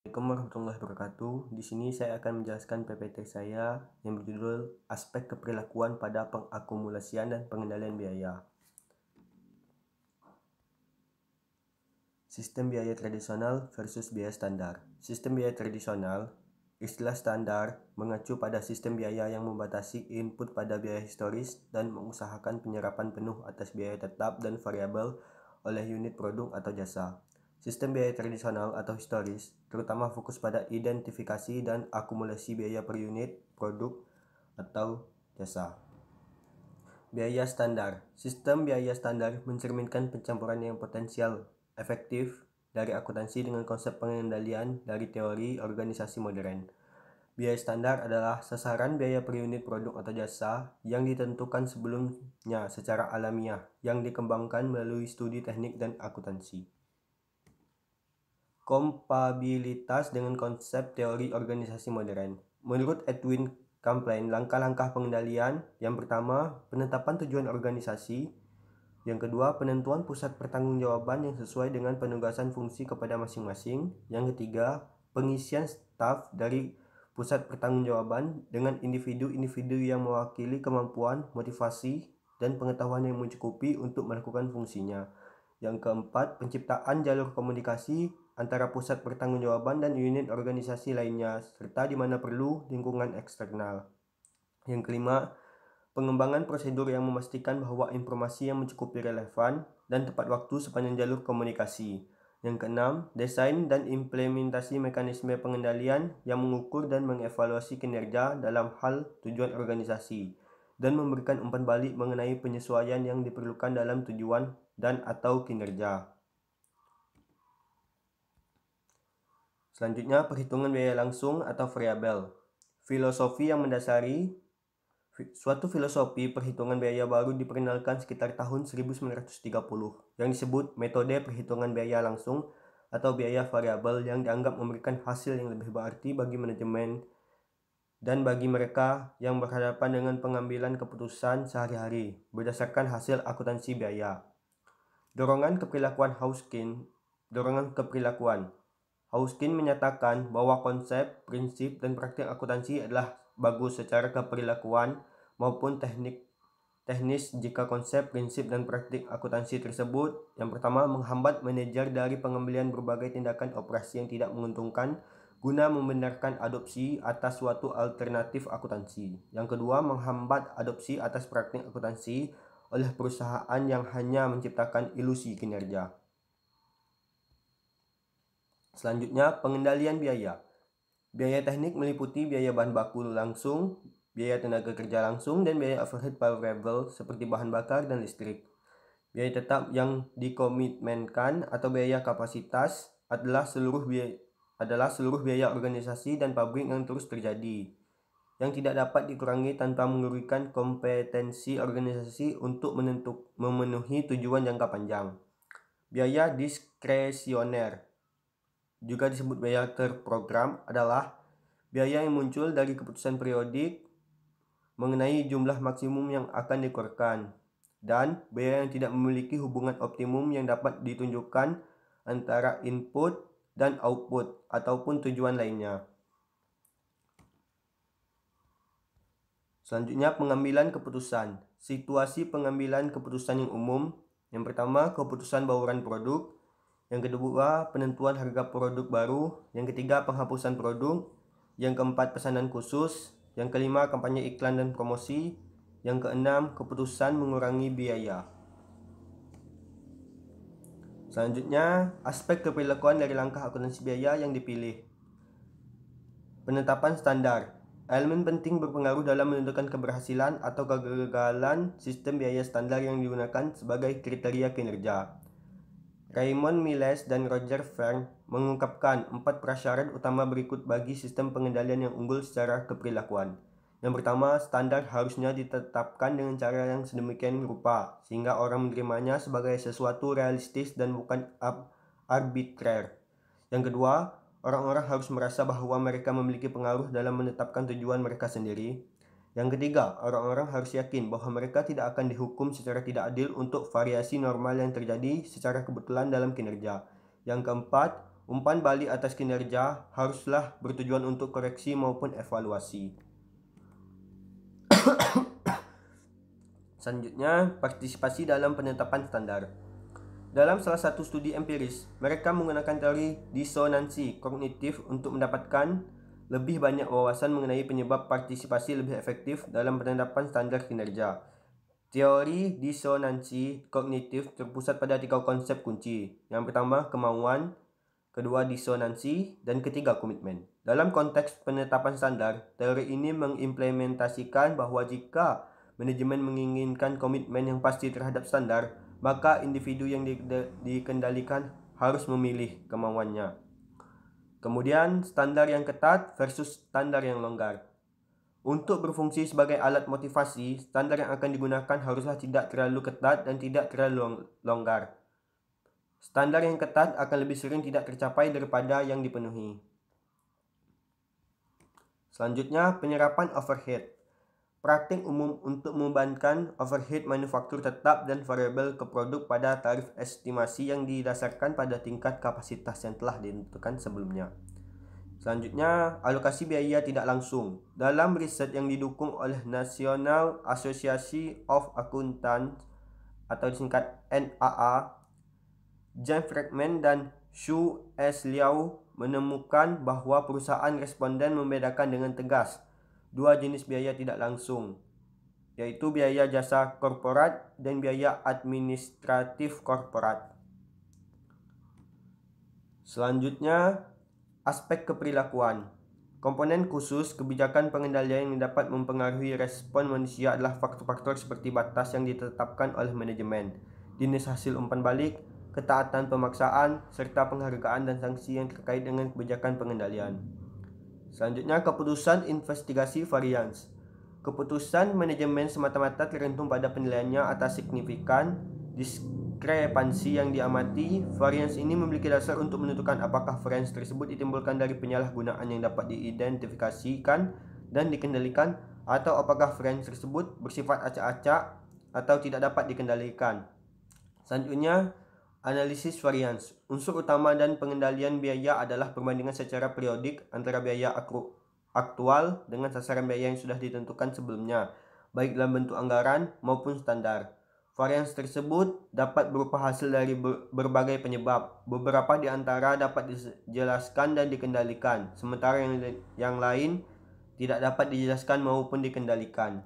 Assalamualaikum warahmatullahi wabarakatuh. Di sini saya akan menjelaskan PPT saya yang berjudul Aspek Keperilakuan pada Pengakumulasian dan Pengendalian Biaya. Sistem biaya tradisional versus biaya standar. Sistem biaya tradisional, istilah standar, mengacu pada sistem biaya yang membatasi input pada biaya historis dan mengusahakan penyerapan penuh atas biaya tetap dan variabel oleh unit produk atau jasa. Sistem biaya tradisional atau historis terutama fokus pada identifikasi dan akumulasi biaya per unit produk atau jasa. Biaya standar. Sistem biaya standar mencerminkan pencampuran yang potensial efektif dari akuntansi dengan konsep pengendalian dari teori organisasi modern. Biaya standar adalah sasaran biaya per unit produk atau jasa yang ditentukan sebelumnya secara alamiah yang dikembangkan melalui studi teknik dan akuntansi. Kompabilitas dengan konsep teori organisasi modern. Menurut Edwin Camplain, langkah-langkah pengendalian yang pertama, penetapan tujuan organisasi. Yang kedua, penentuan pusat pertanggungjawaban yang sesuai dengan penugasan fungsi kepada masing-masing. Yang ketiga, pengisian staf dari pusat pertanggungjawaban dengan individu-individu yang mewakili kemampuan, motivasi, dan pengetahuan yang mencukupi untuk melakukan fungsinya. Yang keempat, penciptaan jalur komunikasi antara pusat pertanggungjawaban dan unit organisasi lainnya, serta di mana perlu lingkungan eksternal. Yang kelima, pengembangan prosedur yang memastikan bahwa informasi yang mencukupi relevan dan tepat waktu sepanjang jalur komunikasi. Yang keenam, desain dan implementasi mekanisme pengendalian yang mengukur dan mengevaluasi kinerja dalam hal tujuan organisasi dan memberikan umpan balik mengenai penyesuaian yang diperlukan dalam tujuan dan atau kinerja. Selanjutnya, perhitungan biaya langsung atau variabel. Filosofi yang mendasari. Suatu filosofi perhitungan biaya baru diperkenalkan sekitar tahun 1930 yang disebut metode perhitungan biaya langsung atau biaya variabel yang dianggap memberikan hasil yang lebih berarti bagi manajemen dan bagi mereka yang berhadapan dengan pengambilan keputusan sehari-hari berdasarkan hasil akuntansi biaya. Dorongan keperilakuan. Hauskin menyatakan bahwa konsep, prinsip, dan praktik akuntansi adalah bagus secara keperilakuan maupun teknis jika konsep, prinsip, dan praktik akuntansi tersebut yang pertama menghambat manajer dari pengambilan berbagai tindakan operasi yang tidak menguntungkan guna membenarkan adopsi atas suatu alternatif akuntansi. Yang kedua, menghambat adopsi atas praktik akuntansi oleh perusahaan yang hanya menciptakan ilusi kinerja. Selanjutnya, pengendalian biaya. Biaya teknik meliputi biaya bahan baku langsung, biaya tenaga kerja langsung, dan biaya overhead variable seperti bahan bakar dan listrik. Biaya tetap yang dikomitmenkan atau biaya kapasitas adalah seluruh biaya organisasi dan pabrik yang terus terjadi, yang tidak dapat dikurangi tanpa merugikan kompetensi organisasi untuk memenuhi tujuan jangka panjang. Biaya diskresioner, juga disebut biaya terprogram, adalah biaya yang muncul dari keputusan periodik mengenai jumlah maksimum yang akan dikeluarkan dan biaya yang tidak memiliki hubungan optimum yang dapat ditunjukkan antara input dan output ataupun tujuan lainnya. Selanjutnya, pengambilan keputusan. Situasi pengambilan keputusan yang umum. Yang pertama, keputusan bauran produk. Yang kedua, penentuan harga produk baru. Yang ketiga, penghapusan produk. Yang keempat, pesanan khusus. Yang kelima, kampanye iklan dan promosi. Yang keenam, keputusan mengurangi biaya. Selanjutnya, aspek keperilakuan dari langkah akuntansi biaya yang dipilih. Penetapan standar. Elemen penting berpengaruh dalam menentukan keberhasilan atau kegagalan sistem biaya standar yang digunakan sebagai kriteria kinerja. Raymond Miles dan Roger Fern mengungkapkan 4 prasyarat utama berikut bagi sistem pengendalian yang unggul secara keperilakuan. Yang pertama, standar harusnya ditetapkan dengan cara yang sedemikian rupa sehingga orang menerimanya sebagai sesuatu realistis dan bukan arbitrer. Yang kedua, orang-orang harus merasa bahwa mereka memiliki pengaruh dalam menetapkan tujuan mereka sendiri. Yang ketiga, orang-orang harus yakin bahwa mereka tidak akan dihukum secara tidak adil untuk variasi normal yang terjadi secara kebetulan dalam kinerja. Yang keempat, Umpan balik atas kinerja haruslah bertujuan untuk koreksi maupun evaluasi. Selanjutnya, partisipasi dalam penetapan standar. Dalam salah satu studi empiris, mereka menggunakan teori disonansi kognitif untuk mendapatkan lebih banyak wawasan mengenai penyebab partisipasi lebih efektif dalam penetapan standar kinerja. Teori disonansi kognitif terpusat pada 3 konsep kunci. Yang pertama, kemauan, kedua, disonansi, dan ketiga, komitmen. Dalam konteks penetapan standar, teori ini mengimplementasikan bahwa jika manajemen menginginkan komitmen yang pasti terhadap standar, maka individu yang dikendalikan harus memilih kemauannya. Kemudian, standar yang ketat versus standar yang longgar. Untuk berfungsi sebagai alat motivasi, standar yang akan digunakan haruslah tidak terlalu ketat dan tidak terlalu longgar. Standar yang ketat akan lebih sering tidak tercapai daripada yang dipenuhi. Selanjutnya, penyerapan overhead. Praktik umum untuk membebankan overhead manufaktur tetap dan variabel ke produk pada tarif estimasi yang didasarkan pada tingkat kapasitas yang telah ditentukan sebelumnya. Selanjutnya, alokasi biaya tidak langsung. Dalam riset yang didukung oleh National Association of Accountants atau disingkat NAA, James Friedman dan Xu S. Liao menemukan bahwa perusahaan responden membedakan dengan tegas dua jenis biaya tidak langsung, yaitu biaya jasa korporat dan biaya administratif korporat. Selanjutnya, aspek keperilakuan. Komponen khusus kebijakan pengendalian yang dapat mempengaruhi respon manusia adalah faktor-faktor seperti batas yang ditetapkan oleh manajemen, jenis hasil umpan balik, ketaatan pemaksaan, serta penghargaan dan sanksi yang terkait dengan kebijakan pengendalian. Selanjutnya, keputusan investigasi varians. Keputusan manajemen semata-mata tergantung pada penilaiannya atas signifikan diskrepansi yang diamati. Varians ini memiliki dasar untuk menentukan apakah varians tersebut ditimbulkan dari penyalahgunaan yang dapat diidentifikasikan dan dikendalikan, atau apakah varians tersebut bersifat acak-acak atau tidak dapat dikendalikan. Selanjutnya, analisis varians. Unsur utama dan pengendalian biaya adalah perbandingan secara periodik antara biaya aktual dengan sasaran biaya yang sudah ditentukan sebelumnya, baik dalam bentuk anggaran maupun standar. Varians tersebut dapat berupa hasil dari berbagai penyebab. Beberapa di antara dapat dijelaskan dan dikendalikan, sementara yang lain tidak dapat dijelaskan maupun dikendalikan.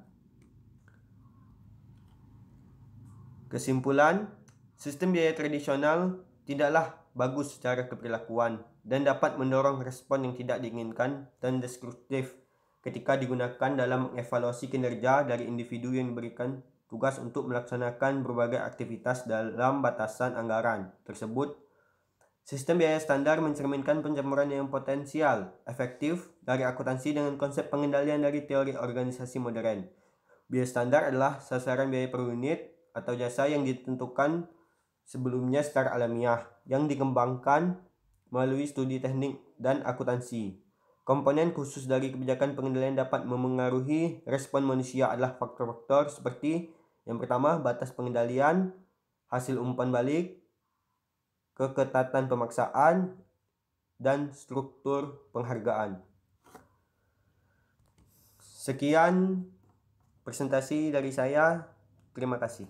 Kesimpulan, sistem biaya tradisional tidaklah bagus secara keperilakuan dan dapat mendorong respon yang tidak diinginkan dan destruktif ketika digunakan dalam mengevaluasi kinerja dari individu yang diberikan tugas untuk melaksanakan berbagai aktivitas dalam batasan anggaran tersebut. Sistem biaya standar mencerminkan pencampuran yang potensial efektif dari akuntansi dengan konsep pengendalian dari teori organisasi modern. Biaya standar adalah sasaran biaya per unit atau jasa yang ditentukan sebelumnya secara alamiah, yang dikembangkan melalui studi teknik dan akuntansi. Komponen khusus dari kebijakan pengendalian dapat memengaruhi respon manusia adalah faktor-faktor seperti yang pertama, batas pengendalian, hasil umpan balik, keketatan pemaksaan, dan struktur penghargaan. Sekian presentasi dari saya. Terima kasih.